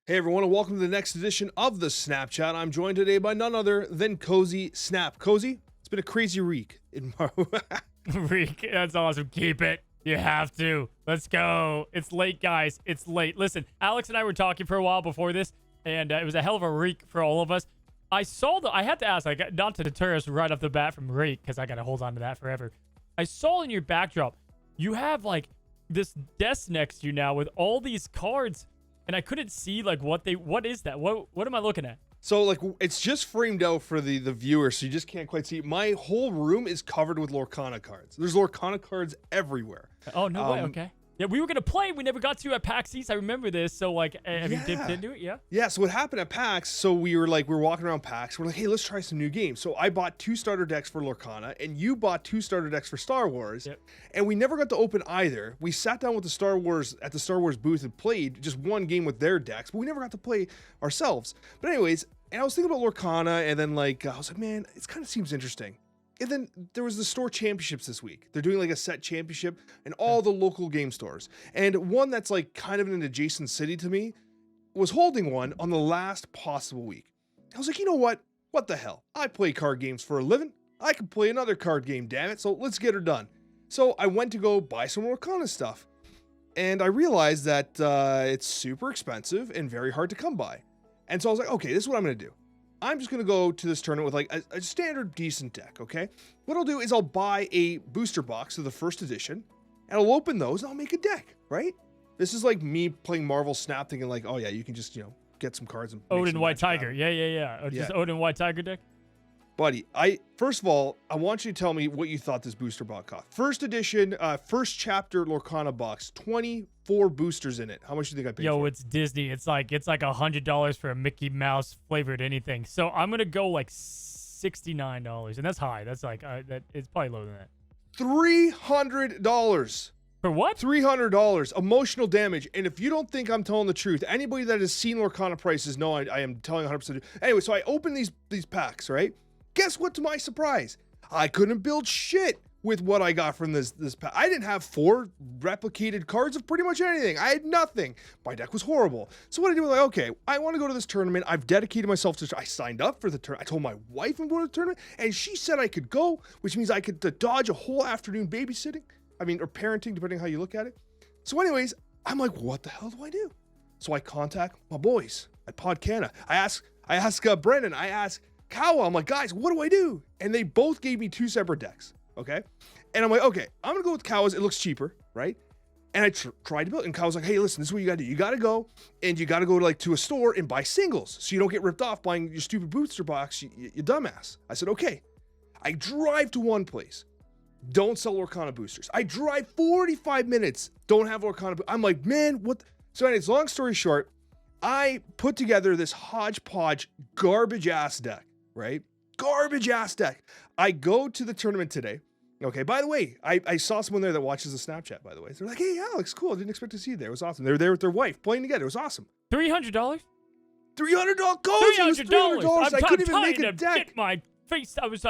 Hey everyone, and welcome to the next edition of the Snapchat. I'm joined today by none other than Cozy Snap. Cozy, it's been a crazy week. Reek, that's awesome. Keep it. You have to. Let's go. It's late, guys. It's late. Listen, Alex and I were talking for a while before this, and it was a hell of a reek for all of us. I had to ask, like, not to deter us right off the bat from reek, because I got to hold on to that forever. I saw in your backdrop, you have, like, this desk next to you now with all these cards, and I couldn't see, like, what is that? What am I looking at? So, like, it's just framed out for the viewer, so you just can't quite see. My whole room is covered with Lorcana cards. There's Lorcana cards everywhere. Oh, no way. Okay. Yeah, we were going to play. We never got to at PAX East. I remember this. So, like, have you dipped into it? Yeah? Yeah, so what happened at PAX, so we were walking around PAX. We're like, hey, let's try some new games. So I bought 2 starter decks for Lorcana, and you bought 2 starter decks for Star Wars. Yep. And we never got to open either. We sat down with the Star Wars booth and played just one game with their decks, but we never got to play ourselves. But anyways, and I was thinking about Lorcana, and then, like, I was like, man, it kind of seems interesting. And then there was the store championships this week. They're doing like a set championship in all the local game stores. And one that's like kind of in an adjacent city to me was holding one on the last possible week. I was like, you know what? What the hell? I play card games for a living. I can play another card game, damn it. So let's get her done. So I went to go buy some Lorcana stuff. And I realized that it's super expensive and very hard to come by. And so I was like, okay, this is what I'm going to do. I'm just going to go to this tournament with like a standard decent deck, okay? What I'll do is I'll buy a booster box of the first edition, and I'll open those, and I'll make a deck, right? This is like me playing Marvel Snap thinking like, oh yeah, you can just, get some cards and Odin White Tiger. Yeah. Just Odin White Tiger deck? Buddy, first of all, I want you to tell me what you thought this booster box cost. First edition, first chapter Lorcana box, 24 boosters in it. How much do you think I paid for it? Yo, it's Disney. It's like $100 for a Mickey Mouse flavored anything. So I'm gonna go like $69, and that's high. That's like it's probably lower than that. $300. For what? $300 emotional damage. And if you don't think I'm telling the truth, anybody that has seen Lorcana prices know I am telling 100%. Anyway, so I opened these packs, right? Guess what? To my surprise, I couldn't build shit with what I got from this pack. I didn't have 4 replicated cards of pretty much anything. I had nothing. My deck was horrible. So what I did was like, okay, I want to go to this tournament. I've dedicated myself to. I signed up for the tournament. I told my wife I'm going to the tournament, and she said I could go, which means I could dodge a whole afternoon babysitting. Or parenting, depending how you look at it. So anyways, I'm like, what the hell do I do? So I contact my boys at Lorcana. I ask Brendan, I ask Kawa, I'm like, guys, what do I do? And they both gave me 2 separate decks, okay? And I'm like, okay, I'm gonna go with Kawa's. It looks cheaper, right? And I tried to build it, and Kawa's like, hey, listen, this is what you gotta do. You gotta go, and you gotta go to a store and buy singles, so you don't get ripped off buying your stupid booster box, you dumbass. I said, okay. I drive to one place. Don't sell Lorcana boosters. I drive 45 minutes. Don't have Lorcana. I'm like, man, what? So anyways, long story short, I put together this hodgepodge garbage ass deck, right? Garbage ass deck. I go to the tournament today. Okay, by the way, I saw someone there that watches the Snapchat, by the way. They're like, hey, Alex, cool. I didn't expect to see you there. It was awesome. They were there with their wife playing together. It was awesome. $300? $300? $300. I couldn't even make a deck. Get my face. I was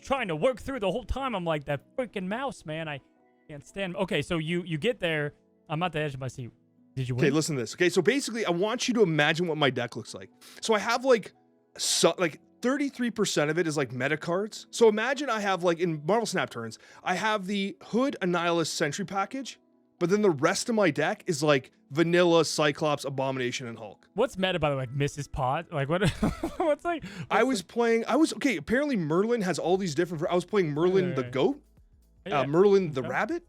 trying to work through the whole time. I'm like, that freaking mouse, man. I can't stand. Okay, so you get there. I'm at the edge of my seat. Did you win? Okay, listen to this. Okay, so basically, I want you to imagine what my deck looks like. So I have like 33% of it is like meta cards. So imagine I have like in Marvel Snap turns, I have the Hood Annihilus Sentry package, but then the rest of my deck is like Vanilla, Cyclops, Abomination, and Hulk. What's meta, by the way? Like Mrs. Pot? Like what? Okay, apparently Merlin has all these different, I was playing Merlin the Goat, Merlin the Rabbit,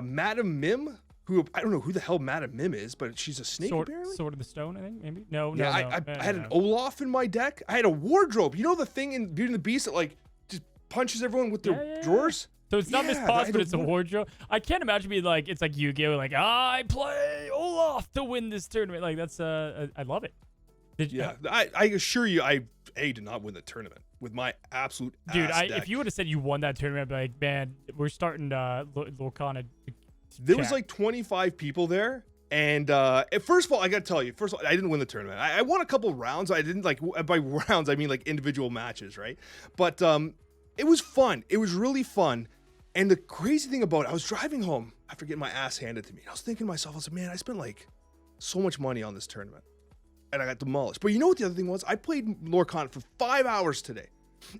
Madam Mim, who, I don't know who the hell Madam Mim is, but she's a snake apparently. Sword of the Stone, I think, maybe? No. I had an Olaf in my deck. I had a wardrobe. You know the thing in Beauty and the Beast that like just punches everyone with their drawers? So it's not Miss Potts, but it's a wardrobe. I can't imagine being like, it's like Yu-Gi-Oh! Like, I play Olaf to win this tournament. Like, that's, I love it. I assure you, I did not win the tournament with my absolute Dude, ass deck. If you would have said you won that tournament, I'd be like, man, we're starting Lorcana. There was like 25 people there. And first of all, I got to tell you, I didn't win the tournament. I won a couple rounds. I didn't by rounds, I mean like individual matches, right? But it was fun. It was really fun. And the crazy thing about it, I was driving home after getting my ass handed to me. And I was thinking to myself, I was like, man, I spent like so much money on this tournament. and I got demolished. But you know what the other thing was? I played Lorcana for 5 hours today.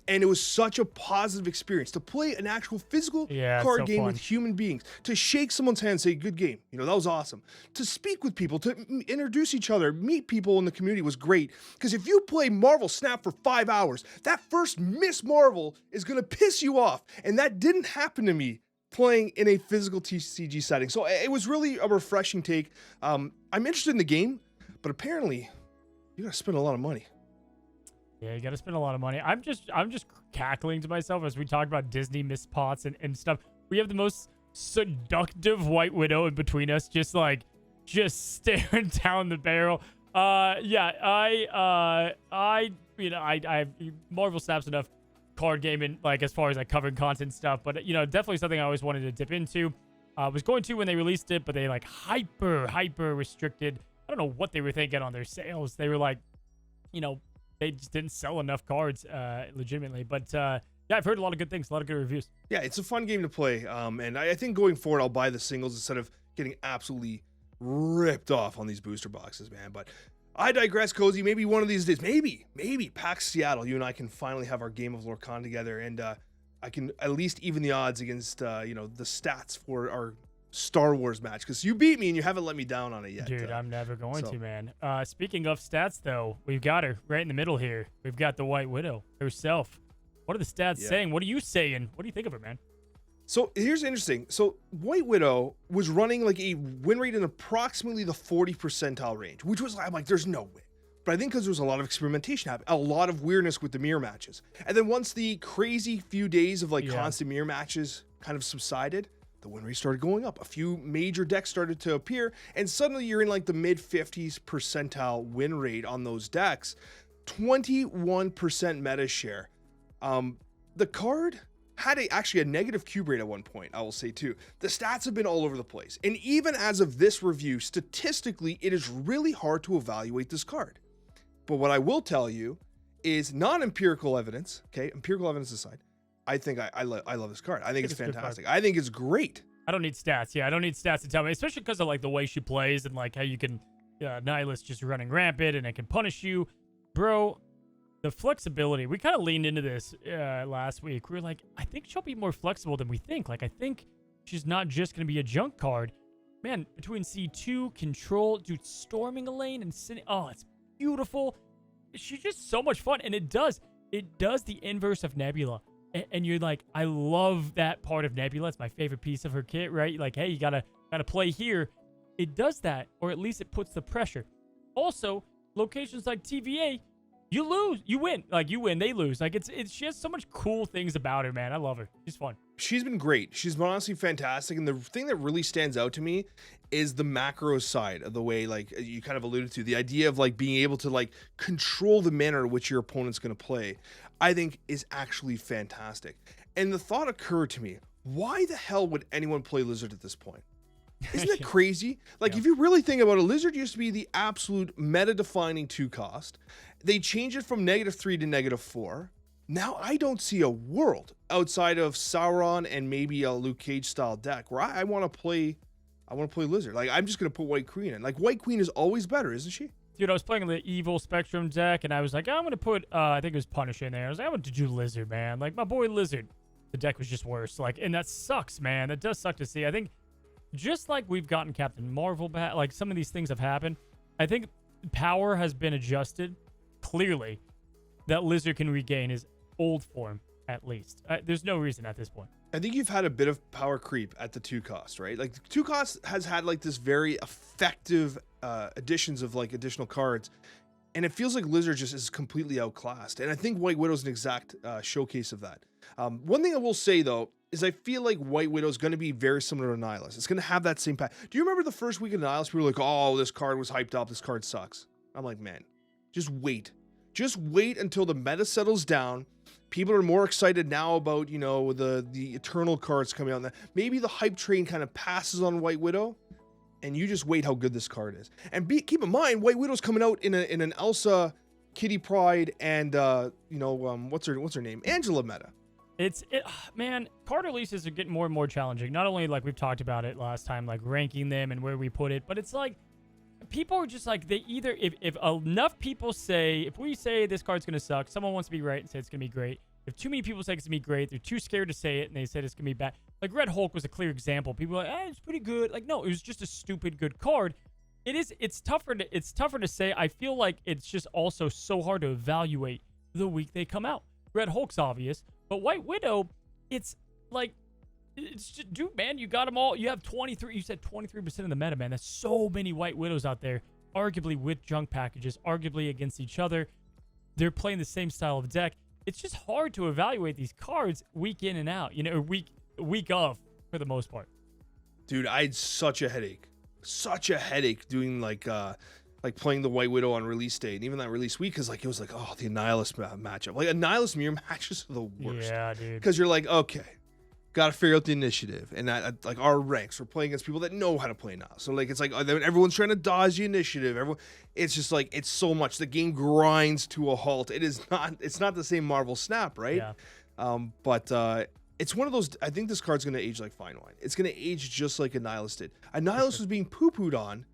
And it was such a positive experience to play an actual physical card game with human beings, to shake someone's hand and say, good game. You know, that was awesome. To speak with people, to introduce each other, meet people in the community was great. Because if you play Marvel Snap for 5 hours, that first Miss Marvel is going to piss you off. And that didn't happen to me playing in a physical TCG setting. So it was really a refreshing take. I'm interested in the game, but apparently you got to spend a lot of money. Yeah, you got to spend a lot of money. I'm just cackling to myself as we talk about Disney mispots and stuff. We have the most seductive White Widow in between us, just staring down the barrel. I Marvel Snap's enough card gaming, like as far as like covering content stuff, but definitely something I always wanted to dip into. Was going to when they released it, but they like hyper restricted. I don't know what they were thinking on their sales. They were like, they just didn't sell enough cards legitimately. But yeah, I've heard a lot of good things, a lot of good reviews. Yeah, it's a fun game to play. And I think going forward, I'll buy the singles instead of getting absolutely ripped off on these booster boxes, man. But I digress, Cozy. Maybe one of these days, maybe PAX Seattle, you and I can finally have our game of Lorcana together. And I can at least even the odds against, the stats for our Star Wars match, because you beat me and you haven't let me down on it yet. Dude, I'm never going to, man. Speaking of stats, though, we've got her right in the middle here. We've got the White Widow herself. What are the stats saying? What are you saying? What do you think of her, man? So here's interesting. So White Widow was running like a win rate in approximately the 40 percentile range, which was, I'm like, there's no way. But I think because there was a lot of experimentation happening, a lot of weirdness with the mirror matches. And then once the crazy few days of constant mirror matches kind of subsided, the win rate started going up. A few major decks started to appear, and suddenly you're in like the mid 50s percentile win rate on those decks. 21% meta share. The card had actually a negative cube rate at one point, I will say too. The stats have been all over the place. And even as of this review, statistically, it is really hard to evaluate this card. But what I will tell you is non-empirical evidence, okay, empirical evidence aside, I think I love this card. I think it's fantastic. I think it's great. I don't need stats. Yeah, I don't need stats to tell me, especially because of like the way she plays and like how you can Nihilist just running rampant and it can punish you. Bro, the flexibility. We kind of leaned into this last week. We were like, I think she'll be more flexible than we think. Like, I think she's not just going to be a junk card. Man, between C2, control, dude, storming a lane and sitting. Oh, it's beautiful. She's just so much fun. And it does the inverse of Nebula. And you're like, I love that part of Nebula. It's my favorite piece of her kit, right? Like, hey, you gotta play here. It does that, or at least it puts the pressure. Also, locations like TVA, you lose, you win. Like, you win, they lose. Like, she has so much cool things about her, man. I love her. She's fun. She's been great. She's been honestly fantastic. And the thing that really stands out to me is the macro side of the way, like you kind of alluded to, the idea of like being able to like control the manner in which your opponent's going to play, I think is actually fantastic. And the thought occurred to me, why the hell would anyone play Lizard at this point? Isn't that crazy? Like, if you really think about it, Lizard used to be the absolute meta-defining 2-cost. They changed it from -3 to -4. Now I don't see a world outside of Sauron and maybe a Luke Cage style deck where I want to play Lizard. Like, I'm just going to put White Queen in. Like, White Queen is always better, isn't she? Dude, I was playing the Evil Spectrum deck, and I was like, I'm going to put, I think it was Punish in there. I was like, I'm going to do Lizard, man. Like, my boy Lizard. The deck was just worse. Like, and that sucks, man. That does suck to see. I think just like we've gotten Captain Marvel back, like some of these things have happened, I think power has been adjusted, clearly, that Lizard can regain his old form, at least. There's no reason at this point. I think you've had a bit of power creep at the 2-cost, right? Like, the 2-cost has had like this very effective additions of like additional cards, and it feels like Lizard just is completely outclassed. And I think White Widow's an exact showcase of that. One thing I will say though is I feel like White Widow is going to be very similar to Nihilist. It's going to have that same path. Do you remember the first week of Nihilist? We were like, oh, this card was hyped up. This card sucks. I'm like, man, just wait. Just wait until the meta settles down. People are more excited now about, the Eternal cards coming out. Maybe the hype train kind of passes on White Widow, and you just wait how good this card is. And keep in mind, White Widow's coming out in an Elsa, Kitty Pryde, and what's her name? Angela meta. Man, card releases are getting more and more challenging. Not only like we've talked about it last time, like ranking them and where we put it, but it's like people are just like, they either, if enough people say, if we say this card's going to suck, someone wants to be right and say it's going to be great. If too many people say it's going to be great, they're too scared to say it and they said it's going to be bad. Like Red Hulk was a clear example. People are like, it's pretty good. Like, no, it was just a stupid good card. It's tougher to say. I feel like it's just also so hard to evaluate the week they come out. Red Hulk's obvious, but White Widow, it's like, it's just, dude, man, you got them all. You have 23. You said 23% of the meta, man. That's so many White Widows out there, arguably with junk packages, arguably against each other. They're playing the same style of deck. It's just hard to evaluate these cards week in and out, or week of for the most part. Dude, I had such a headache doing like playing the White Widow on release day, and even that release week, because it was like, oh, the Annihilus matchup. Like Annihilus mirror matches are the worst. Yeah, dude. Because you're like, okay, got to figure out the initiative, and like our ranks, we're playing against people that know how to play now. So like it's like everyone's trying to dodge the initiative. It's just like it's so much. The game grinds to a halt. It's not the same Marvel Snap, right? Yeah. But it's one of those. I think this card's gonna age like fine wine. It's gonna age just like Annihilus did. Annihilus was being poo-pooed on.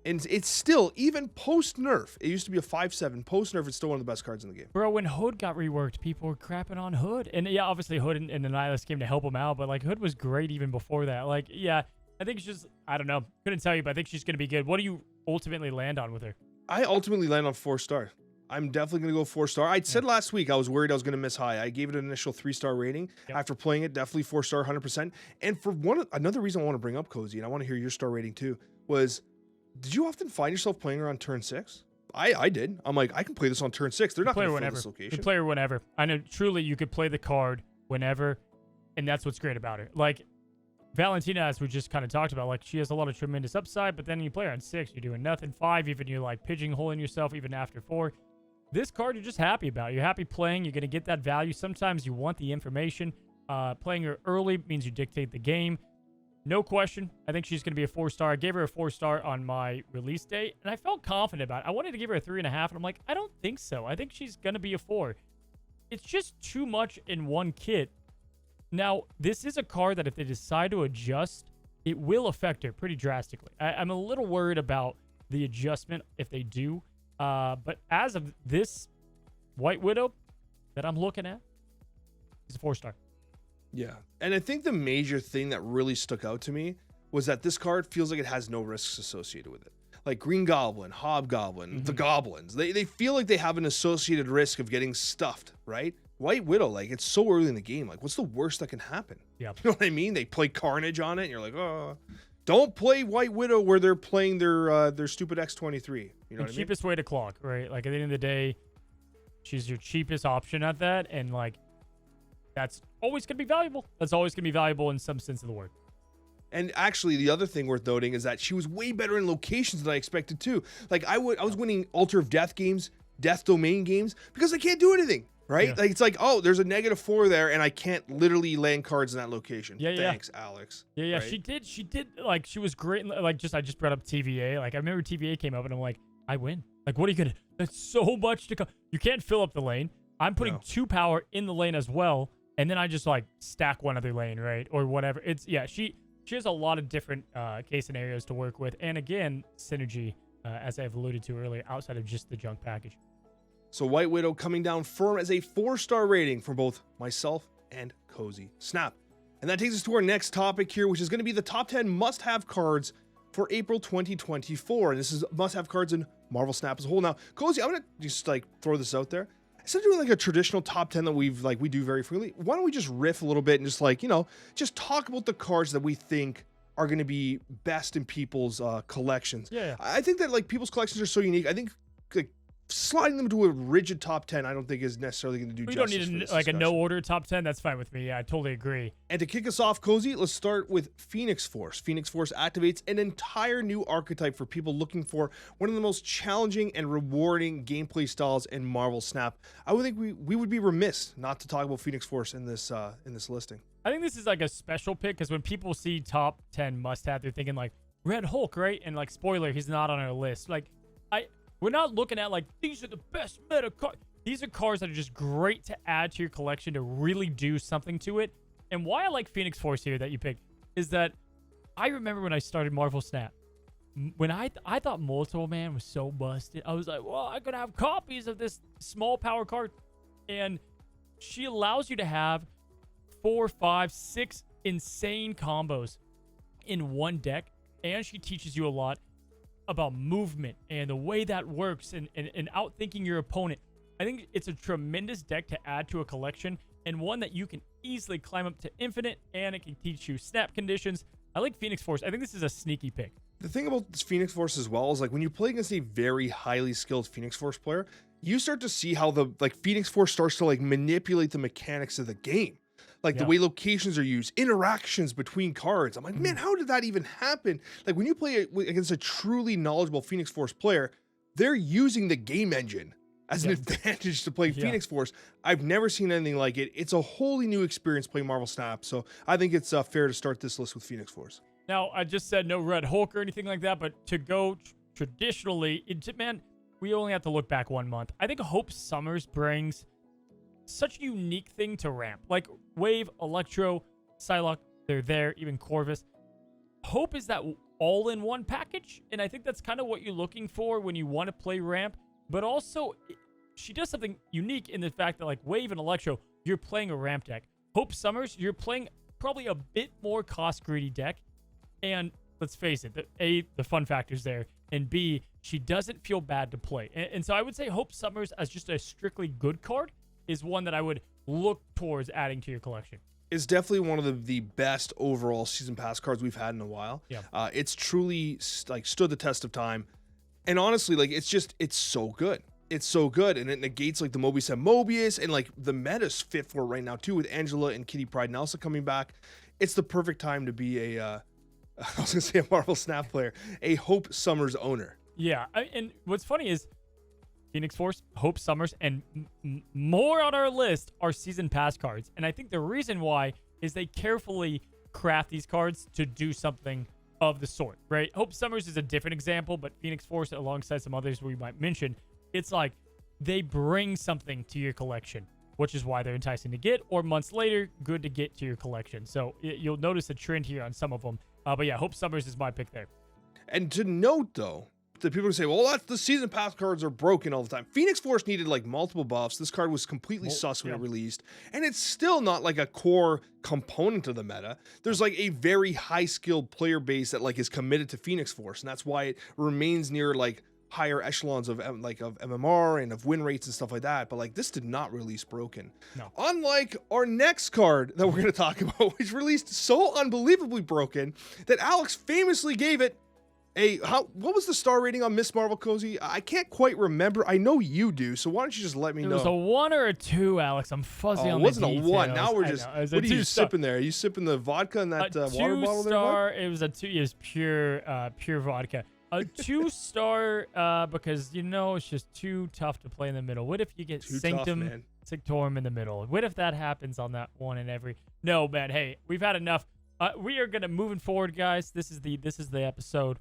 And it's still, even post-nerf, it used to be a 5/7. Post-nerf, it's still one of the best cards in the game. Bro, when Hood got reworked, people were crapping on Hood. And yeah, obviously Hood and Annihilus came to help him out, but like Hood was great even before that. Like, yeah, I think it's just, I don't know. Couldn't tell you, but I think she's going to be good. What do you ultimately land on with her? I ultimately land on 4-star. I'm definitely going to go 4-star. I said last week I was worried I was going to miss high. I gave it an initial 3-star rating. Yep. After playing it, definitely 4-star, 100%. And for another reason I want to bring up Cozy, and I want to hear your star rating too, was... Did you often find yourself playing her on turn 6? I did. I'm like, I can play this on turn 6. They're not going to fill this location. You play her whenever. I know, truly, you could play the card whenever, and that's what's great about her. Like, Valentina, as we just kind of talked about, like, she has a lot of tremendous upside, but then you play her on 6, you're doing nothing. 5, even you're, like, pigeonholing yourself even after 4. This card, you're just happy about. You're happy playing. You're going to get that value. Sometimes you want the information. Playing her early means you dictate the game. No question. I think she's going to be a 4-star. I gave her a 4-star on my release date, and I felt confident about it. I wanted to give her a 3.5, and I'm like, I don't think so. I think she's going to be a 4. It's just too much in one kit. Now, this is a card that if they decide to adjust, it will affect her pretty drastically. I'm a little worried about the adjustment if they do. But as of this White Widow that I'm looking at, she's a 4-star. Yeah. And I think the major thing that really stuck out to me was that this card feels like it has no risks associated with it. Like Green Goblin, Hobgoblin, the Goblins, they feel like they have an associated risk of getting stuffed, right? White Widow, like it's so early in the game. Like what's the worst that can happen? Yeah. You know what I mean? They play Carnage on it and you're like, oh, don't play White Widow where they're playing their stupid X-23. You know what I mean? Cheapest way to clock, right? Like at the end of the day, she's your cheapest option at that. And like, that's always going to be valuable. That's always going to be valuable in some sense of the word. And actually, the other thing worth noting is that she was way better in locations than I expected too. Like I was winning Altar of Death games, Death Domain games, because I can't do anything, right? Yeah. Like it's like, oh, there's a -4 there, and I can't literally land cards in that location. Yeah, Thanks, Alex. Yeah. Right? She did. Like she was great. Like I just brought up TVA. Like I remember TVA came up, and I'm like, I win. Like what are you gonna? That's so much to come. You can't fill up the lane. I'm putting 2 power in the lane as well. And then I just like stack one other lane, right? Or whatever. She has a lot of different case scenarios to work with. And again, synergy, as I've alluded to earlier, outside of just the junk package. So White Widow coming down firm as a 4-star rating from both myself and Cozy Snap. And that takes us to our next topic here, which is going to be the top 10 must-have cards for April 2024. And this is must-have cards in Marvel Snap as a whole. Now, Cozy, I'm going to just like throw this out there. Instead of doing like a traditional top 10 that we do very frequently, why don't we just riff a little bit and just like, just talk about the cards that we think are going to be best in people's collections. Yeah. I think that like people's collections are so unique. I think like sliding them to a rigid top 10, I don't think is necessarily going to do justice. You don't need a no order top 10. That's fine with me. Yeah, I totally agree. And to kick us off, Cozy, let's start with Phoenix Force. Phoenix Force activates an entire new archetype for people looking for one of the most challenging and rewarding gameplay styles in Marvel Snap. I would think we would be remiss not to talk about Phoenix Force in this listing. I think this is like a special pick because when people see top 10 must-have, they're thinking like Red Hulk, right? And like spoiler, he's not on our list. Like we're not looking at like these are the best meta cards. These are cards that are just great to add to your collection to really do something to it. And why I like Phoenix Force here that you picked is that I remember when I started Marvel Snap, when I thought multiple man was so busted, I was like, well, I could have copies of this small power card, and she allows you to have 4, 5, 6 insane combos in one deck, and she teaches you a lot about movement and the way that works and outthinking your opponent. I think it's a tremendous deck to add to a collection, and one that you can easily climb up to infinite, and it can teach you snap conditions. I like Phoenix Force. I think this is a sneaky pick. The thing about this Phoenix Force as well is, like, when you play against a very highly skilled Phoenix Force player, you start to see how the Phoenix Force starts to like manipulate the mechanics of the game. Like the way locations are used, interactions between cards. I'm like, man, how did that even happen? Like when you play against a truly knowledgeable Phoenix Force player, they're using the game engine as an advantage to play Phoenix Force. I've never seen anything like it. It's a wholly new experience playing Marvel Snap. So I think it's fair to start this list with Phoenix Force. Now, I just said no Red Hulk or anything like that, but to go traditionally, man, we only have to look back 1 month. I think Hope Summers brings such a unique thing to ramp. Like Wave, Electro, Psylocke, they're there, even Corvus. Hope is that all-in-one package, and I think that's kind of what you're looking for when you want to play ramp. But also, she does something unique in the fact that, like, Wave and Electro, you're playing a ramp deck. Hope Summers, you're playing probably a bit more cost-greedy deck. And let's face it, the fun factor's there. And B, she doesn't feel bad to play. And so I would say Hope Summers as just a strictly good card is one that I would look towards adding to your collection. It's definitely one of the best overall season pass cards we've had in a while. Yeah. It's truly like stood the test of time. And honestly, like it's so good. It's so good, and it negates like the Mobius and Mobius, and like the meta's fit for it right now too, with Angela and Kitty Pryde Nelson coming back. It's the perfect time to be a I was gonna say a Marvel Snap player, a Hope Summers owner. Yeah, and what's funny is Phoenix Force, Hope Summers, and more on our list are season pass cards. And I think the reason why is they carefully craft these cards to do something of the sort, right? Hope Summers is a different example, but Phoenix Force, alongside some others we might mention, it's like they bring something to your collection, which is why they're enticing to get, or months later, good to get to your collection. So you'll notice a trend here on some of them. But yeah, Hope Summers is my pick there. And to note, though, that people say, well, that's the season pass cards are broken all the time. Phoenix Force needed like multiple buffs. This card was completely sus when it released, and it's still not like a core component of the meta. There's like a very high skilled player base that like is committed to Phoenix Force, and that's why it remains near like higher echelons of MMR and of win rates and stuff like that. But like this did not release broken. No. Unlike our next card that we're going to talk about, which released so unbelievably broken that Alex famously gave it what was the star rating on Miss Marvel, Cozy? I can't quite remember. I know you do, so why don't you just let me know? It was a 1 or a 2, Alex. I'm fuzzy on the details. It wasn't a 1. Now we're just. What are you sipping there? Are you sipping the vodka in that water bottle there? It was a 2. It was pure vodka. A 2-star because it's just too tough to play in the middle. What if you get Sanctum Sanctorum in the middle? What if that happens on that one in every? No, man. Hey, we've had enough. We are gonna moving forward, guys. This is the episode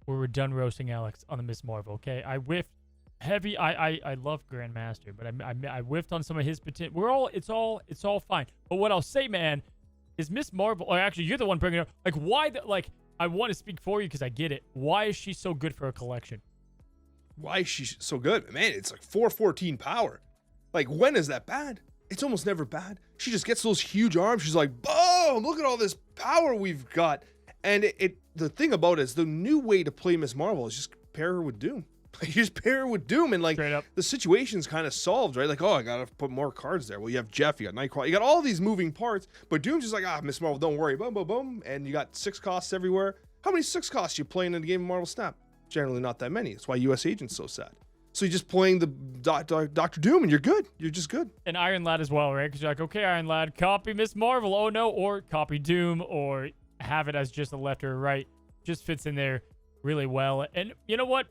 where we're done roasting Alex on the Miss Marvel. Okay, I whiffed heavy. I love Grandmaster, but I whiffed on some of his potential. It's all fine. But what I'll say, man, is Miss Marvel. Or actually, you're the one bringing it up. Like, why I want to speak for you because I get it. Why is she so good for a collection? Why is she so good? Man, it's like 414 power. Like, when is that bad? It's almost never bad. She just gets those huge arms. She's like, boom, look at all this power we've got. And the thing about it is the new way to play Miss Marvel is just pair her with Doom. You just pair her with Doom, and like the situation's kind of solved, right? Like, oh, I gotta put more cards there. Well, you have Jeff, you got Nightcrawler, you got all these moving parts, but Doom's just like, Miss Marvel, don't worry, boom, boom, boom, and you got 6 costs everywhere. How many 6 costs you playing in the game of Marvel Snap? Generally not that many. That's why US Agent's so sad. So you're just playing the Dr. Doom, and you're good. You're just good. And Iron Lad as well, right? Because you're like, okay, Iron Lad, copy Miss Marvel. Oh no, or copy Doom, or have it as just a left or a right. Just fits in there really well. And you know what?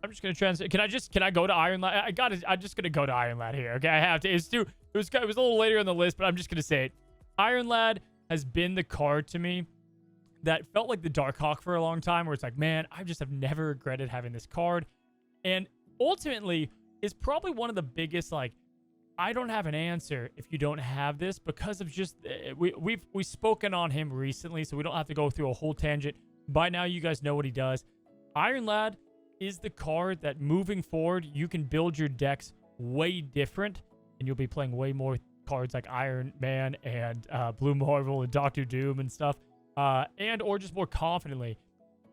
I'm just gonna translate. Can I go to Iron Lad? I'm just gonna go to Iron Lad here. Okay, I have to. It was a little later on the list, but I'm just gonna say it. Iron Lad has been the card to me that felt like the Darkhawk for a long time, where it's like, man, I just have never regretted having this card, and ultimately is probably one of the biggest like, I don't have an answer if you don't have this, because of just we've spoken on him recently, so we don't have to go through a whole tangent. By now, you guys know what he does. Iron Lad is the card that moving forward, you can build your decks way different, and you'll be playing way more cards like Iron Man and Blue Marvel and Doctor Doom and stuff, and or just more confidently.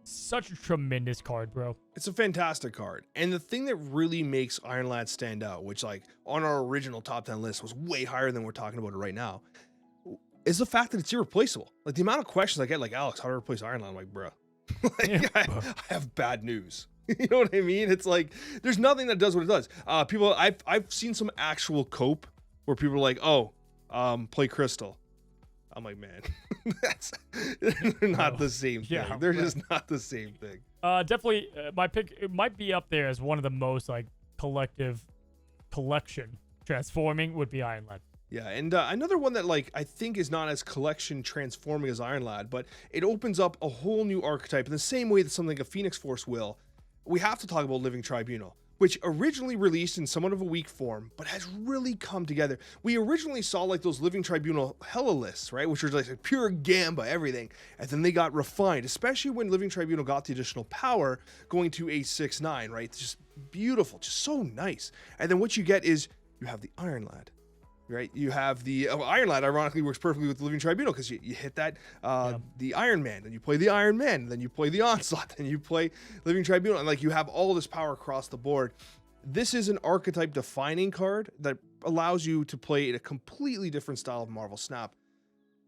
Such a tremendous card, bro. It's a fantastic card. And the thing that really makes Iron Lad stand out, which like on our original top 10 list was way higher than we're talking about it right now, is the fact that it's irreplaceable. Like the amount of questions I get, like, Alex, how to replace Iron Lad? I'm like, bro, like, I have bad news. You know what I mean? It's like, there's nothing that does what it does. People, I've seen some actual cope where people are like, oh, play Crystal. I'm like, man, they're not the same thing. Yeah, they're just not the same thing. Definitely, my pick, it might be up there as one of the most like collection transforming would be Iron Lad. Yeah, and another one that like I think is not as collection transforming as Iron Lad, but it opens up a whole new archetype in the same way that something like a Phoenix Force will. We have to talk about Living Tribunal, which originally released in somewhat of a weak form, but has really come together. We originally saw like those Living Tribunal hella lists, right? Which was like pure gamba, everything. And then they got refined, especially when Living Tribunal got the additional power going to a 6/9, right? It's just beautiful, just so nice. And then what you get is you have the Iron Lad. Right, you have the Iron Lad. Ironically, works perfectly with the Living Tribunal because you hit that the Iron Man, then you play the Iron Man, then you play the Onslaught, then you play Living Tribunal, and like you have all this power across the board. This is an archetype defining card that allows you to play in a completely different style of Marvel Snap.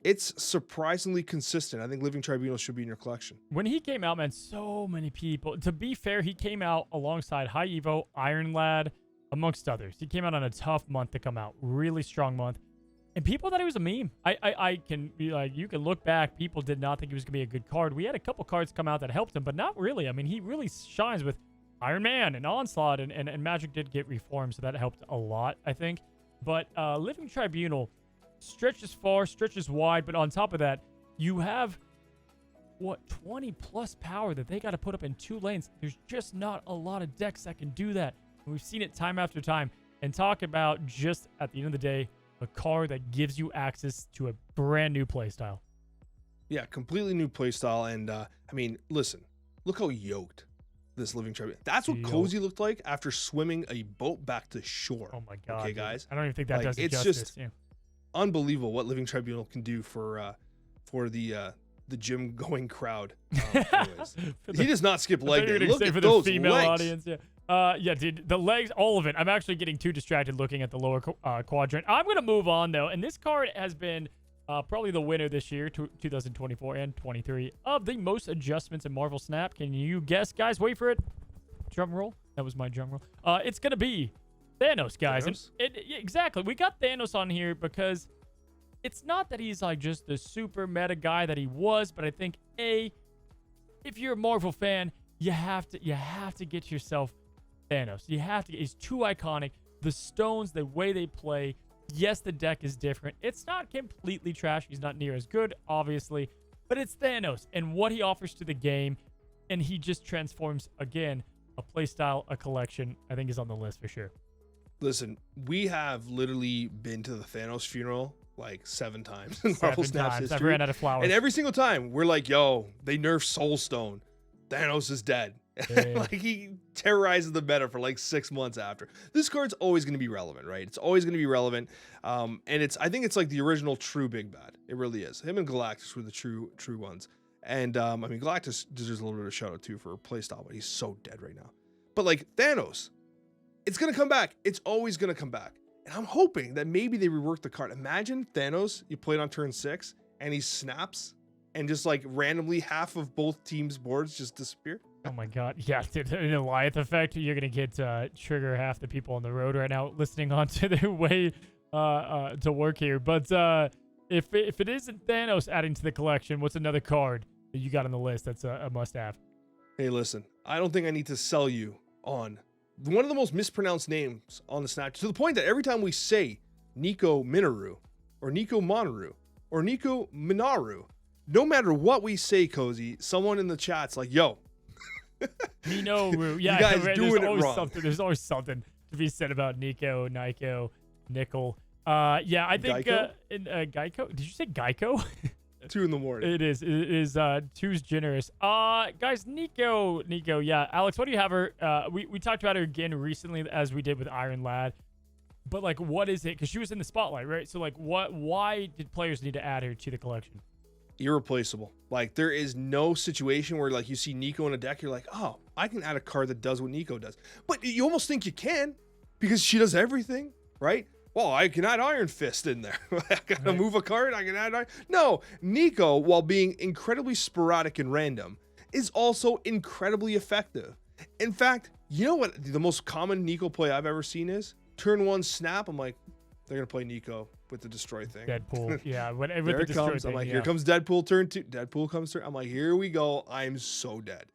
It's surprisingly consistent. I think Living Tribunal should be in your collection. When he came out, man, so many people. To be fair, he came out alongside High Evo, Iron Lad, amongst others. He came out on a tough month to come out. Really strong month. And people thought he was a meme. I can be like, you can look back. People did not think he was going to be a good card. We had a couple cards come out that helped him, but not really. I mean, he really shines with Iron Man and Onslaught, and Magic did get reformed, so that helped a lot, I think. But Living Tribunal stretches far, stretches wide, but on top of that, you have, 20 plus power that they got to put up in 2 lanes. There's just not a lot of decks that can do that. We've seen it time after time. And talk about, just at the end of the day, a card that gives you access to a brand new playstyle. Yeah, completely new playstyle. And I mean, listen, look how yoked this Living Tribunal. That's what Cozy looked like after swimming a boat back to shore. Oh my god. Okay, guys. I don't even think that does it it's justice. Just unbelievable what Living Tribunal can do for the gym going crowd. He does not skip leg day. Look at for those the female legs. audience. Yeah, dude, the legs, all of it. I'm actually getting too distracted looking at the lower quadrant. I'm gonna move on though, and this card has been probably the winner this year, 2024 and 23, of the most adjustments in Marvel Snap. Can you guess, guys? Wait for it. Drum roll. That was my drum roll. It's gonna be Thanos, guys. Thanos? Exactly. We got Thanos on here because it's not that he's like just the super meta guy that he was, but I think if you're a Marvel fan, you have to get yourself Thanos. You have to. He's too iconic. The stones, the way they play. Yes, the deck is different. It's not completely trash. He's not near as good, obviously, but it's Thanos and what he offers to the game, and he just transforms again. A playstyle, a collection, I think is on the list for sure. Listen, we have literally been to the Thanos funeral like 7 times in Marvel Snap's history. I've ran out of flowers. And every single time we're like, yo, they nerfed Soul Stone. Thanos is dead. Yeah. Like he terrorizes the meta for like 6 months after. This card's always going to be relevant, right? It's always going to be relevant. And I think it's like the original true big bad. It really is. Him and Galactus were the true ones. And I mean, Galactus deserves a little bit of a shout out too for playstyle, but he's so dead right now. But like Thanos, it's going to come back. It's always going to come back. And I'm hoping that maybe they rework the card. Imagine Thanos, you play it on turn 6 and he snaps and just like randomly half of both teams' boards just disappear. Oh my god. Yeah, dude, in a Goliath effect, you're going to get trigger half the people on the road right now listening onto their way to work here. But if it isn't Thanos adding to the collection, what's another card that you got on the list that's a must-have? Hey, listen, I don't think I need to sell you on one of the most mispronounced names on the Snap, to the point that every time we say Nico Minoru or Nico Monaru or Nico Minaru, no matter what we say, Cozy, someone in the chat's like, yo, Minoru. Yeah, you guys doing it wrong. There's always something to be said about Nico, Nickel. Yeah, I think Geico? Geico. Did you say Geico? 2 in the morning. It is. It is. Two's generous. Guys, Nico. Yeah, Alex, what do you have her? We talked about her again recently, as we did with Iron Lad. But like, what is it? Because she was in the spotlight, right? So like, why did players need to add her to the collection? Irreplaceable. Like, there is no situation where like you see Nico in a deck, you're like, oh, I can add a card that does what Nico does. But you almost think you can, because she does everything, right? Well, I can add Iron Fist in there. I gotta move a card, I can add Iron. No, Nico, while being incredibly sporadic and random, is also incredibly effective. In fact, you know what the most common Nico play I've ever seen is? Turn 1 snap, I'm like, they're gonna play Nico with the destroy thing. Deadpool, yeah. With There the it comes. thing, I'm like, yeah. here comes Deadpool turn 2. Deadpool comes turn. I'm like, here we go. I'm so dead.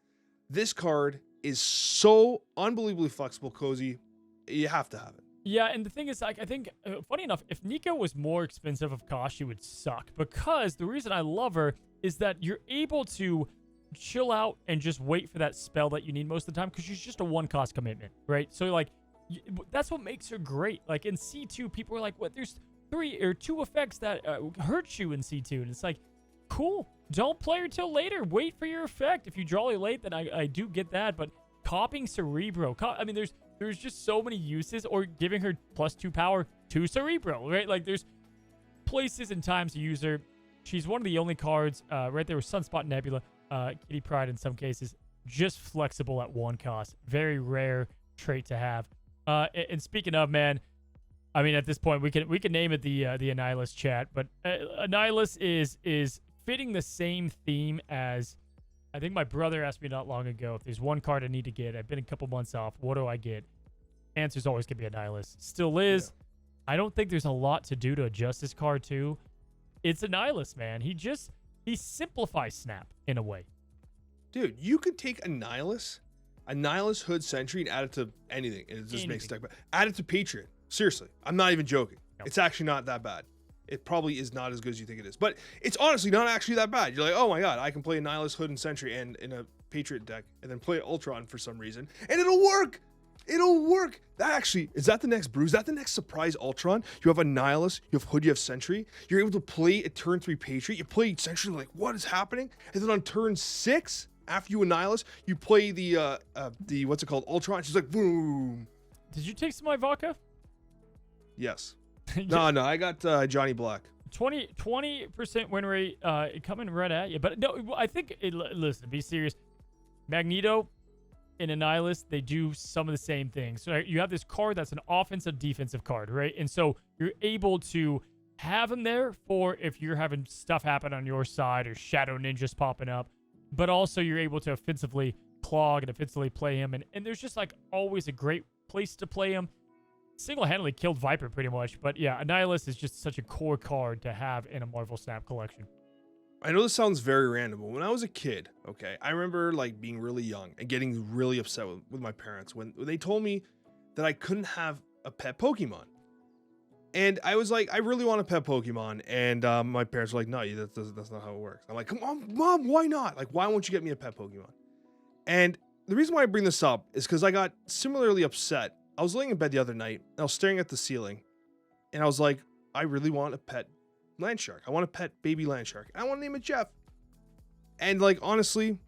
This card is so unbelievably flexible, Cozy. You have to have it. Yeah, and the thing is, like, I think, funny enough, if Nico was more expensive of cost, she would suck. Because the reason I love her is that you're able to chill out and just wait for that spell that you need most of the time, because she's just a 1-cost commitment, right? So, like, that's what makes her great. Like, in C2, people are like, what, there's 3 or 2 effects that hurt you in C2. And it's like, cool. Don't play her till later. Wait for your effect. If you draw it late, then I do get that. But copying Cerebro, I mean, there's just so many uses, or giving her +2 power to Cerebro, right? Like, there's places and times to use her. She's one of the only cards, right there with Sunspot Nebula, Kitty Pryde in some cases, just flexible at 1 cost. Very rare trait to have. And speaking of, man, I mean, at this point, we can name it the Annihilus chat, but Annihilus is fitting the same theme as, I think my brother asked me not long ago, if there's one card I need to get, I've been a couple months off, what do I get? Answer's always going to be Annihilus. Still is. Yeah. I don't think there's a lot to do to adjust this card, too. It's Annihilus, man. He simplifies Snap in a way. Dude, you could take Annihilus Hood Sentry, and add it to anything. And it just makes deck better. Add it to Patriot. Seriously. I'm not even joking. Nope. It's actually not that bad. It probably is not as good as you think it is. But it's honestly not actually that bad. You're like, oh my god, I can play Annihilus Hood and Sentry and in a Patriot deck, and then play Ultron for some reason, and it'll work! It'll work! That actually, is that the next brew? Is that the next surprise Ultron? You have Annihilus, you have Hood, you have Sentry. You're able to play a turn 3 Patriot. You play Sentry, like, what is happening? And then on turn 6, after you Annihilus, you play the what's it called? Ultron. She's like, boom! Did you take some of my vodka? Yes. No, I got Johnny Black. 20% win rate coming right at you. But no, I think, listen, be serious. Magneto and Annihilus, they do some of the same things. So you have this card that's an offensive defensive card, right? And so you're able to have him there for if you're having stuff happen on your side or Shadow Ninjas popping up. But also you're able to offensively clog and offensively play him. And there's just like always a great place to play him. Single-handedly killed Viper pretty much. But yeah, Annihilus is just such a core card to have in a Marvel Snap collection. I know this sounds very random, but when I was a kid, okay, I remember like being really young and getting really upset with my parents when they told me that I couldn't have a pet Pokemon. And I was like, I really want a pet Pokemon. And my parents were like, no, that's not how it works. I'm like, come on, Mom, why not? Like, why won't you get me a pet Pokemon? And the reason why I bring this up is because I got similarly upset. I was laying in bed the other night, and I was staring at the ceiling, and I was like, I really want a pet land shark. I want a pet baby land shark. I want to name it Jeff. And like, honestly,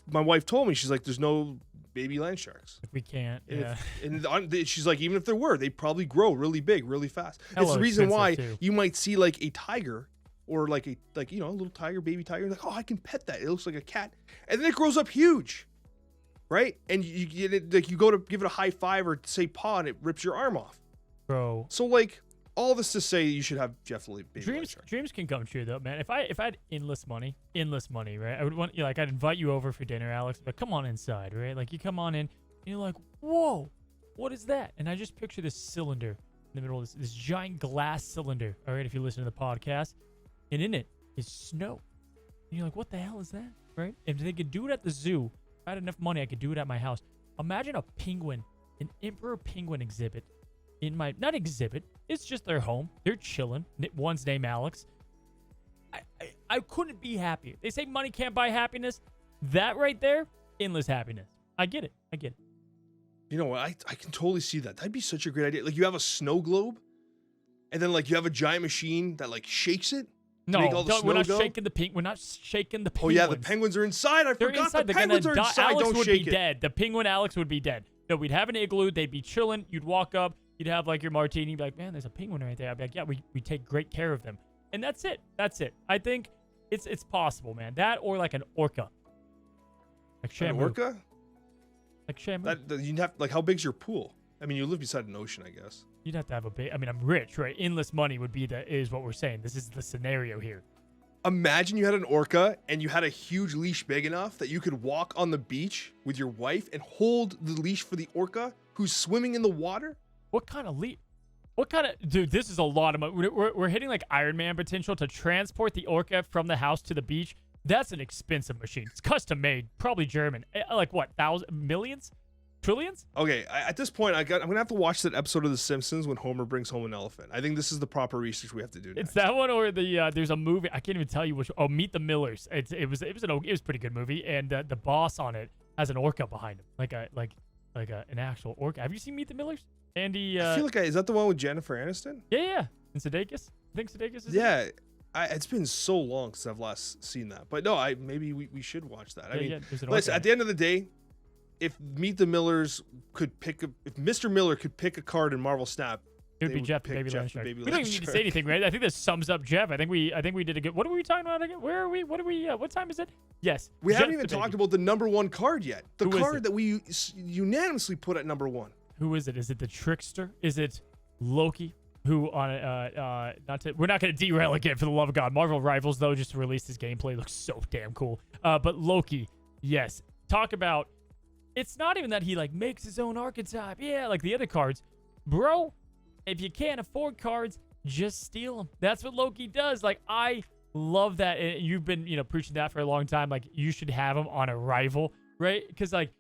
my wife told me, she's like, there's no baby land sharks. We can't. Yeah. And she's like, even if there were, they probably grow really big, really fast. It's the reason why you might see like a tiger or like a little tiger, baby tiger. Like, oh, I can pet that. It looks like a cat. And then it grows up huge. Right? And you get it, like, you go to give it a high five or say paw, and it rips your arm off. Bro. So like, all this to say, you should have Jeff Lee. Dreams can come true though, man. If I had endless money, right? I would want I'd invite you over for dinner, Alex. But come on inside, right? Like, you come on in, and you're like, whoa, what is that? And I just picture this cylinder in the middle of this giant glass cylinder. All right, if you listen to the podcast, and in it is snow. And you're like, what the hell is that? Right? If they could do it at the zoo, if I had enough money, I could do it at my house. Imagine a penguin, an emperor penguin exhibit in my, not exhibit, it's just their home. They're chilling. One's name Alex. I couldn't be happier. They say money can't buy happiness. That right there, endless happiness. I get it. You know what? I can totally see that. That'd be such a great idea. Like, you have a snow globe, and then like you have a giant machine that like shakes it. to make all the we're snow not go? shaking the pink. We're not shaking the Oh penguins. yeah, the penguins are inside. I They're forgot inside. the They're penguins gonna are die. inside. Alex Don't would shake be it. dead. The penguin Alex would be dead. No, we'd have an igloo. They'd be chilling. You'd walk up. You'd have like your martini. You'd be like, man, there's a penguin right there. I'd be like, yeah, we take great care of them. And that's it. That's it. I think it's possible, man. That or like an orca. Like An Shamu. orca? Like Shamu. That you'd have like how big's your pool? I mean, you live beside an ocean, I guess. You'd have to have a big. I mean, I'm rich, right? Endless money would be is what we're saying. This is the scenario here. Imagine you had an orca and you had a huge leash big enough that you could walk on the beach with your wife and hold the leash for the orca who's swimming in the water. What kind of leap? What kind of dude? This is a lot of money. We're hitting like Iron Man potential to transport the orca from the house to the beach. That's an expensive machine. It's custom made, probably German. Like what? Millions? Trillions? Okay, at this point, I'm gonna have to watch that episode of The Simpsons when Homer brings home an elephant. I think this is the proper research we have to do next. It's that one or the there's a movie I can't even tell you which. Oh, Meet the Millers. It was a pretty good movie, and the boss on it has an orca behind him, like an actual orca. Have you seen Meet the Millers? Andy. I feel like is that the one with Jennifer Aniston? Yeah. And Sudeikis. I think Sudeikis is. Yeah. It's been so long since I've last seen that, but no, maybe we should watch that. I mean, listen. At the end of the day, if Meet the Millers could pick if Mr. Miller could pick a card in Marvel Snap, it would be Jeff the Baby Land Shark. We don't even need to say anything, right? I think this sums up Jeff. I think we did a good. What are we talking about again? Where are we? What are we? What time is it? Yes. We haven't even talked about the number one card yet. The card that we unanimously put at number one. Who is it? Is it the Trickster? Is it Loki? Who on we're not going to derail again for the love of God. Marvel Rivals though just released his gameplay. Looks so damn cool. But Loki, yes. Talk about. It's not even that he like makes his own archetype. Yeah, like the other cards, bro. If you can't afford cards, just steal them. That's what Loki does. Like I love that. And you've been preaching that for a long time. Like you should have him on a rival, right? Because like.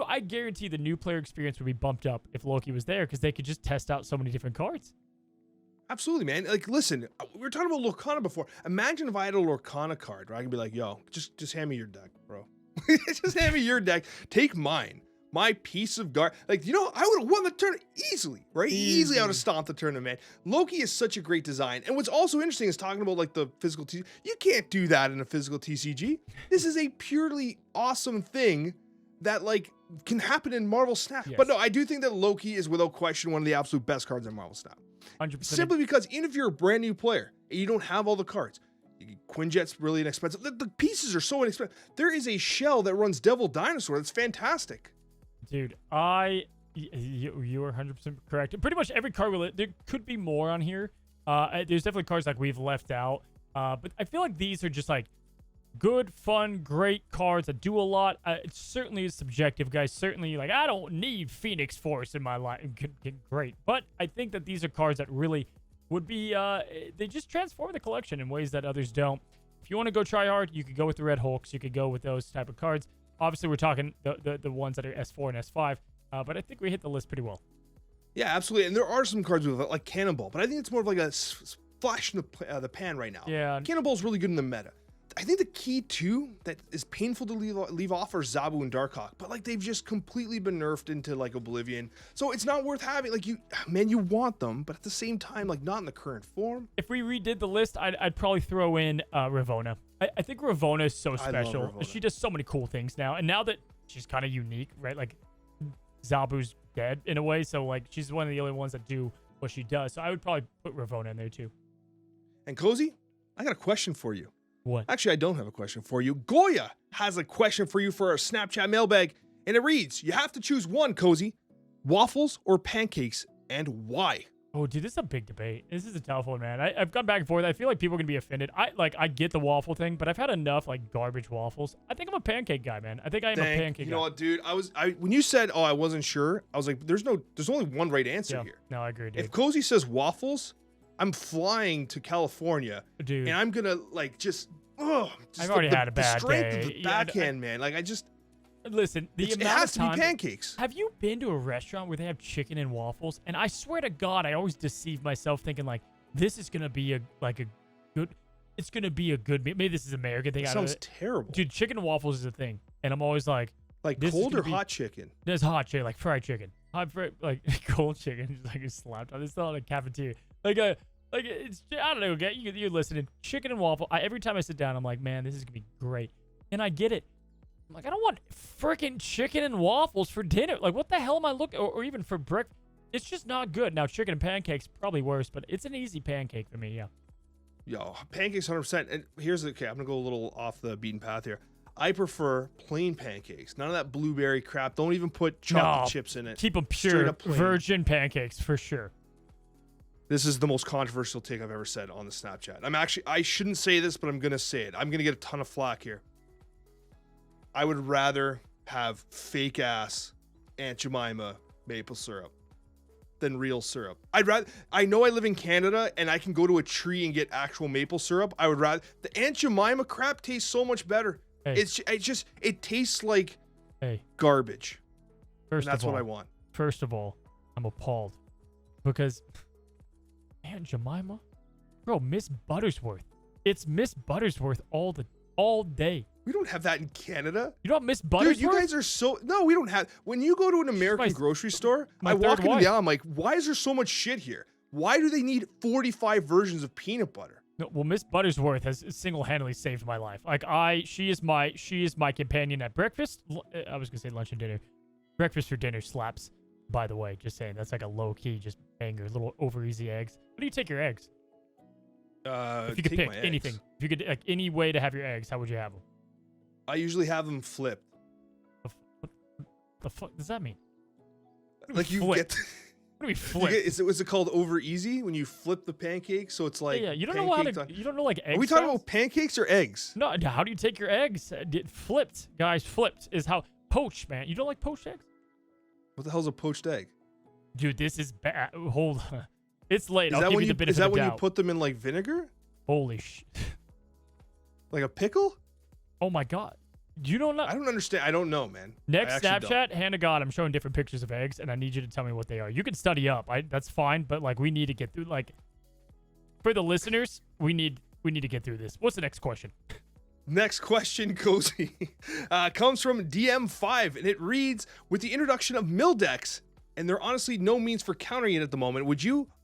I guarantee the new player experience would be bumped up if Loki was there because they could just test out so many different cards. Absolutely, man. Like, listen, we were talking about Lorcana before. Imagine if I had a Lorcana card where I could be like, yo, just hand me your deck, bro. Just hand me your deck. Take mine. My piece of guard. Like, I would have won the tournament easily, right? Easily I would have stomped the tournament, man. Loki is such a great design. And what's also interesting is talking about like the physical TCG. You can't do that in a physical TCG. This is a purely awesome thing that like can happen in Marvel Snap. Yes. But no, I do think that Loki is without question one of the absolute best cards in Marvel Snap. 100%. Simply because even if you're a brand new player and you don't have all the cards, Quinjet's really inexpensive. The pieces are so inexpensive. There is a shell that runs Devil Dinosaur that's fantastic. Dude, you are 100% correct. Pretty much every card there could be more on here. There's definitely cards like we've left out. But I feel like these are just like good, fun, great cards that do a lot. It certainly is subjective, guys. Certainly, like, I don't need Phoenix Force in my life. Great. But I think that these are cards that really would be, they just transform the collection in ways that others don't. If you want to go try hard, you could go with the Red Hulks. You could go with those type of cards. Obviously, we're talking the ones that are S4 and S5. But I think we hit the list pretty well. Yeah, absolutely. And there are some cards with like Cannonball, but I think it's more of like a flash in the pan right now. Yeah. Cannonball's really good in the meta. I think the key too that is painful to leave off are Zabu and Darkhawk, but like they've just completely been nerfed into like Oblivion, so it's not worth having. Like you want them, but at the same time, like not in the current form. If we redid the list, I'd probably throw in Ravonna. I think Ravonna is so special. She does so many cool things now, and now that she's kind of unique, right? Like Zabu's dead in a way, so like she's one of the only ones that do what she does. So I would probably put Ravonna in there too. And Cozy, I got a question for you. What? Actually, I don't have a question for you. Goya has a question for you for our Snapchat mailbag, and it reads, you have to choose one, Cozy. Waffles or pancakes, and why? Oh, dude, this is a big debate. This is a tough one, man. I've gone back and forth. I feel like people are going to be offended. I get the waffle thing, but I've had enough, like, garbage waffles. I think I'm a pancake guy, man. I think I am a pancake guy. You know what, dude? When you said, oh, I wasn't sure, I was like, there's only one right answer here. No, I agree, dude. If Cozy says waffles, I'm flying to California, dude, and I'm gonna like I've already had a bad day. Of the backhand, man. Like listen. It has to be pancakes. Have you been to a restaurant where they have chicken and waffles? And I swear to God, I always deceive myself thinking like this is gonna be a good. It's gonna be a good meal. Maybe this is American thing. It sounds terrible, dude. Chicken and waffles is a thing, and I'm always like cold or hot chicken. There's hot chicken, like fried chicken. Like cold chicken, just like slapped on. It's not in a cafeteria. Like, I don't know, you're listening. Chicken and waffle. Every time I sit down, I'm like, man, this is going to be great. And I get it. I'm like, I don't want freaking chicken and waffles for dinner. Like, what the hell am I looking, or even for breakfast? It's just not good. Now, chicken and pancakes, probably worse, but it's an easy pancake for me, yeah. Yo, pancakes 100%. And here's okay, I'm going to go a little off the beaten path here. I prefer plain pancakes. None of that blueberry crap. Don't even put chocolate chips in it. Keep them pure, virgin pancakes for sure. This is the most controversial take I've ever said on the Snapchat. I shouldn't say this, but I'm going to say it. I'm going to get a ton of flack here. I would rather have fake ass Aunt Jemima maple syrup than real syrup. I know I live in Canada and I can go to a tree and get actual maple syrup. I would rather, the Aunt Jemima crap tastes so much better. Hey. It tastes like garbage. That's what I want. First of all, I'm appalled because Aunt Jemima, bro, Miss Buttersworth. It's Miss Buttersworth all day. We don't have that in Canada. You don't have Miss Buttersworth? Dude, you guys are no, we don't have. When you go to an American grocery store, I walk into the aisle, I'm like, why is there so much shit here? Why do they need 45 versions of peanut butter? No, well, Miss Buttersworth has single-handedly saved my life. Like, she is my companion at breakfast. I was gonna say lunch and dinner. Breakfast for dinner slaps, by the way. Just saying, that's like a low-key, just banger, little over-easy eggs. What do you take your eggs? If you could pick anything, if you could, like, any way to have your eggs, how would you have them? I usually have them flipped. What the fuck does that mean? Like you get. What do we flip? Is it called over easy when you flip the pancake? So it's like you don't know how to. You don't know like eggs. Are we talking about pancakes or eggs? No, how do you take your eggs? Flipped, guys. Flipped is how poached, man. You don't like poached eggs? What the hell's a poached egg? Dude, this is bad. Hold on. It's late. Is that when you put them in like vinegar? Holy shit. Like a pickle? Oh my god. You don't know? I don't understand. I don't know, man. Next Snapchat, hand of God, I'm showing different pictures of eggs, and I need you to tell me what they are. You can study up. That's fine, but like we need to get through. Like for the listeners, we need to get through this. What's the next question? Next question, Cozy, comes from DM5, and it reads: with the introduction of mill decks, and there are honestly no means for countering it at the moment,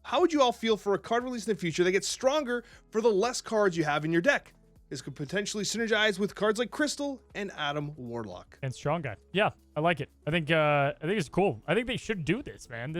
how would you all feel for a card release in the future that gets stronger for the less cards you have in your deck? This could potentially synergize with cards like Crystal and Adam Warlock. And Strong Guy. Yeah, I like it. I think it's cool. I think they should do this, man.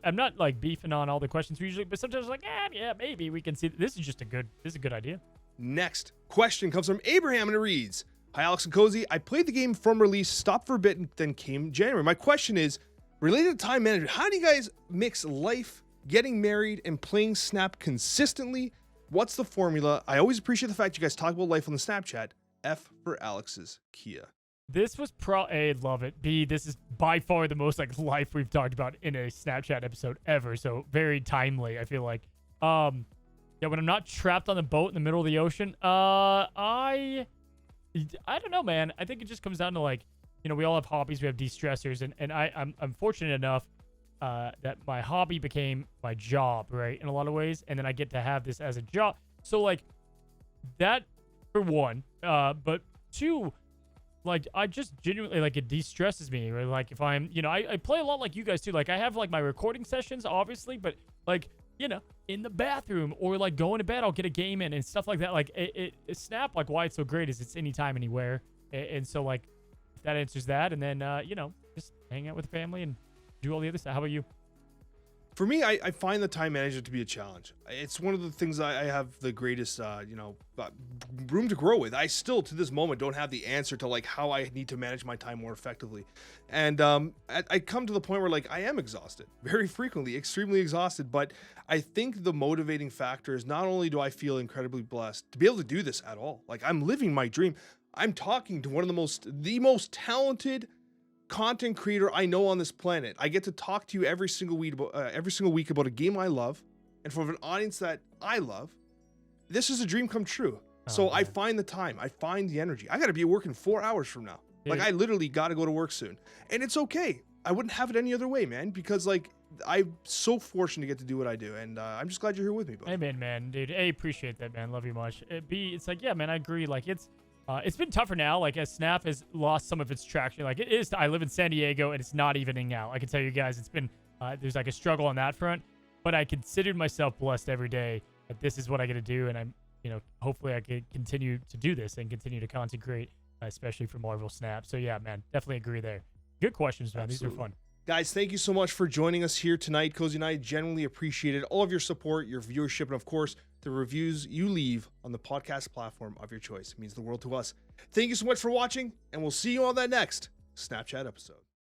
I'm not like beefing on all the questions we usually, but sometimes like, yeah, maybe we can see. This is a good idea. Next question comes from Abraham, and it reads: hi, Alex and Cozy. I played the game from release, stopped for a bit, and then came January. My question is related to time management. How do you guys mix life, getting married, and playing Snap consistently? What's the formula? I always appreciate the fact you guys talk about life on the Snapchat. F for Alex's Kia. This was A, love it. B, this is by far the most like life we've talked about in a Snapchat episode ever. So very timely, I feel like. When I'm not trapped on the boat in the middle of the ocean, I don't know, man. I think it just comes down to like, we all have hobbies, we have de-stressors, and I'm fortunate enough that my hobby became my job, right? In a lot of ways. And then I get to have this as a job. So like that for one, but two, like I just genuinely like it de-stresses me, right? Like if I'm, I play a lot like you guys too. Like I have like my recording sessions, obviously, but like, in the bathroom or like going to bed, I'll get a game in and stuff like that. Like it Snap, like why it's so great is it's anytime, anywhere. And so like if that answers that, and then, just hang out with the family and do all the other stuff. How about you? For me, I find the time management to be a challenge. It's one of the things I have the greatest, room to grow with. I still, to this moment, don't have the answer to like how I need to manage my time more effectively. And I come to the point where like I am exhausted very frequently, extremely exhausted. But I think the motivating factor is not only do I feel incredibly blessed to be able to do this at all. Like I'm living my dream. I'm talking to one of the most talented content creator I know on this planet. I get to talk to you every single week about a game I love, and from an audience that I love. This is a dream come true. So man. I find the time, I find the energy. I got to be at work in 4 hours from now. Like I literally got to go to work soon, and it's okay. I wouldn't have it any other way, man, because like I'm so fortunate to get to do what I do, and I'm just glad you're here with me, buddy. Amen, man, dude. A, appreciate that, man. Love you much. B, it's like, yeah, man, I agree. Like it's been tougher now, like as Snap has lost some of its traction. Like it is, I live in San Diego and it's not evening out. I can tell you guys, it's been, there's like a struggle on that front. but I considered myself blessed every day that this is what I got to do, and I'm, hopefully I can continue to do this and continue to content create, especially for Marvel Snap. So yeah, man, definitely agree there. Good questions, man. Absolutely. These are fun. Guys, thank you so much for joining us here tonight. Cozy and I genuinely appreciated all of your support, your viewership, and of course, the reviews you leave on the podcast platform of your choice. It means the world to us. Thank you so much for watching, and we'll see you on that next Snapchat episode.